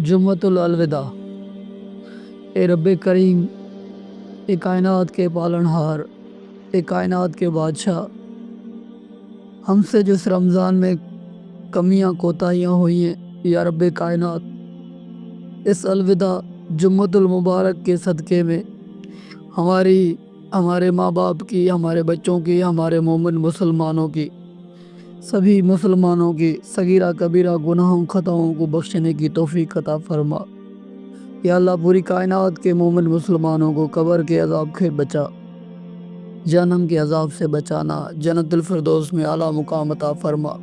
جمعۃ الوداع۔ اے رب کریم، اے کائنات کے پالنہار، اے کائنات کے بادشاہ، ہم سے جس رمضان میں کمیاں کوتاہیاں ہوئی ہیں، یا رب کائنات، اس الوداع جمعۃ المبارک کے صدقے میں ہمارے ماں باپ کی، ہمارے بچوں کی، ہمارے مومن مسلمانوں کی، سبھی مسلمانوں کی صغیرہ کبیرہ گناہوں خطاؤں کو بخشنے کی توفیق عطا فرما۔ یا اللہ، پوری کائنات کے مومن مسلمانوں کو قبر کے عذاب سے بچا، جہنم کے عذاب سے بچانا، جنت الفردوس میں اعلیٰ مقام عطا فرما۔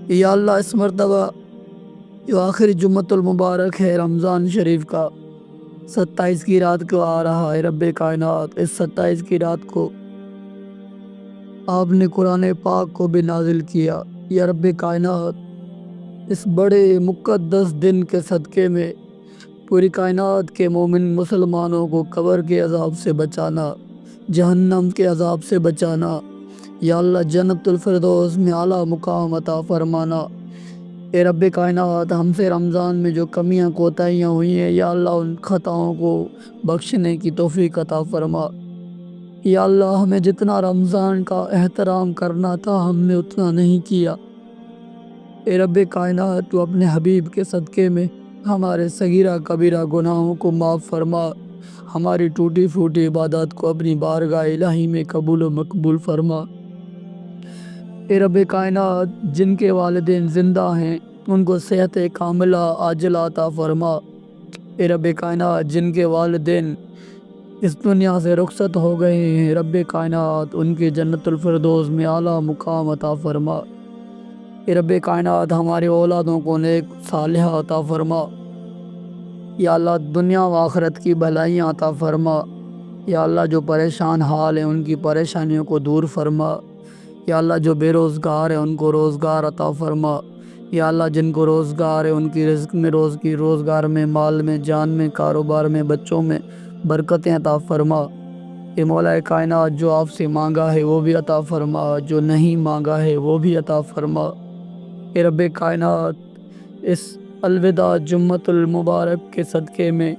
یا اللہ، اس مرتبہ جو آخری جمعۃ المبارک ہے رمضان شریف کا، 27 کی رات کو آ رہا ہے، رب کائنات، اس 27 کی رات کو آپ نے قرآن پاک کو بھی نازل کیا۔ یا رب کائنات، اس بڑے مقدس دن کے صدقے میں پوری کائنات کے مومن مسلمانوں کو قبر کے عذاب سے بچانا، جہنم کے عذاب سے بچانا، یا اللہ جنت الفردوس میں اعلیٰ مقام عطا فرمانا۔ اے رب کائنات، ہم سے رمضان میں جو کمیاں کوتاہیاں ہوئی ہیں، یا اللہ ان خطاؤں کو بخشنے کی توفیق عطا فرما۔ یا اللہ، ہمیں جتنا رمضان کا احترام کرنا تھا ہم نے اتنا نہیں کیا۔ اے رب کائنات، تو اپنے حبیب کے صدقے میں ہمارے صغیرہ کبیرہ گناہوں کو معاف فرما، ہماری ٹوٹی پھوٹی عبادات کو اپنی بارگاہ الہی میں قبول و مقبول فرما۔ اے رب کائنات، جن کے والدین زندہ ہیں ان کو صحت کاملہ عاجلہ عطا فرما۔ اے رب کائنات، جن کے والدین اس دنیا سے رخصت ہو گئے ہیں، رب کائنات ان کے جنت الفردوس میں اعلیٰ مقام عطا فرما۔ اے رب کائنات، ہمارے اولادوں کو نیک صالحہ عطا فرما۔ یا اللہ، دنیا و آخرت کی بھلائیاں عطا فرما۔ یا اللہ، جو پریشان حال ہیں ان کی پریشانیوں کو دور فرما۔ یا اللہ، جو بے روزگار ہیں ان کو روزگار عطا فرما۔ یا اللہ، جن کو روزگار ہے ان کی رزق میں روزگار میں، مال میں، جان میں، کاروبار میں، بچوں میں برکتیں عطا فرما۔ اے مولا کائنات، جو آپ سے مانگا ہے وہ بھی عطا فرما، جو نہیں مانگا ہے وہ بھی عطا فرما۔ اے رب کائنات، اس الوداع جمعۃ المبارک کے صدقے میں،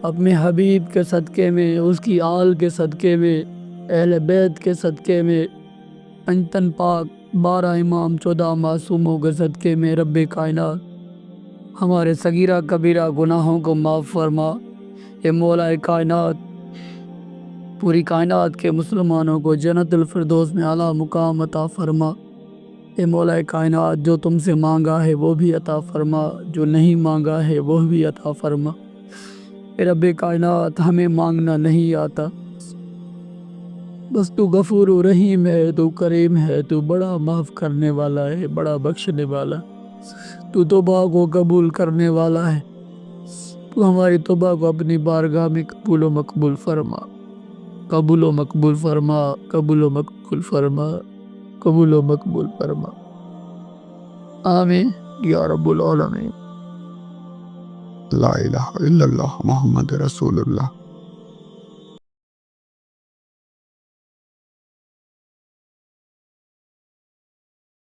اپنے حبیب کے صدقے میں، اس کی آل کے صدقے میں، اہل بیت کے صدقے میں، پنجتن پاک 12 امام 14 معصوموں کے صدقے میں، رب کائنات ہمارے صغیرہ کبیرہ گناہوں کو معاف فرما۔ اے مولا کائنات، پوری کائنات کے مسلمانوں کو جنت الفردوس میں اعلیٰ مقام عطا فرما۔ اے مولا کائنات، جو تم سے مانگا ہے وہ بھی عطا فرما، جو نہیں مانگا ہے وہ بھی عطا فرما۔ اے رب کائنات، ہمیں مانگنا نہیں آتا، بس تو غفور و رحیم ہے، تو کریم ہے، تو بڑا معاف کرنے والا ہے، بڑا بخشنے والا، تو توبہ کو قبول کرنے والا ہے۔ تو ہماری توبہ کو اپنی بارگاہ میں قبول و مقبول فرما، قبول و مقبول فرما، قبول و مقبول فرما، قبول و مقبول فرما۔ آمین یا رب العالمین۔ لا الہ الا اللہ محمد رسول اللہ۔